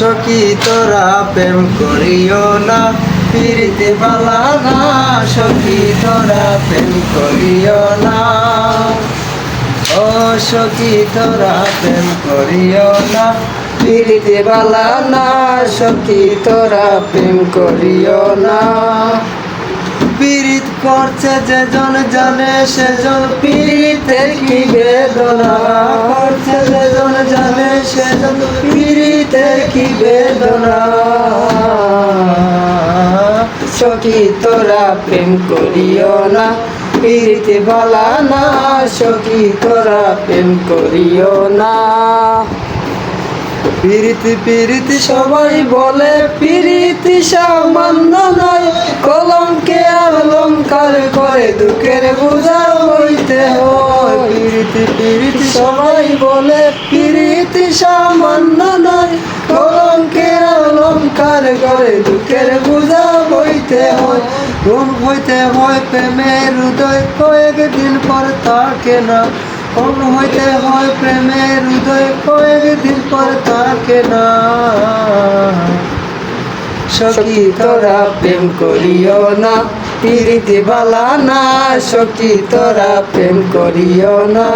সখী তোরা প্রেম করিও না, পিরিতি বালা না। সখী তোরা প্রেম করিও না, ও সখী তোরা প্রেম করিও না, পিরিতি বালা না। সখী তোরা প্রেম করিও না। পীড়িত করছে যেজন জানে সেজন, পীড়িতের কি বেদনা করছে যেজন জানে সেজন, পীড়িতের কি বেদনা। সখী তোরা প্রেম করিও না, পীড়িতি বালা না। সখী তোরা প্রেম করিও না। পীড়িতি পীড়িতি সবাই বলে, পীড়িতি সামান্য নয়, কলঙ্কে অলঙ্কার করে দুঃখের বোঝা বইতে হয়। পীড়িতি পীড়িতি সবাই বলে, পীড়িতি সামান্য নয়, কলঙ্কে অলঙ্কার করে দুঃখের বোঝা বইতে হয়। ঘুম হইতে হয় প্রেমের হৃদয়, কয়েকদিন পর থাকে না। ঘুম হইতে হয় প্রেমের হৃদয়, কয়েকদিন পর থাকে না। সখী তোরা প্রেম করিও না, পিরিতি বালা না। সখী তোরা প্রেম করিও না।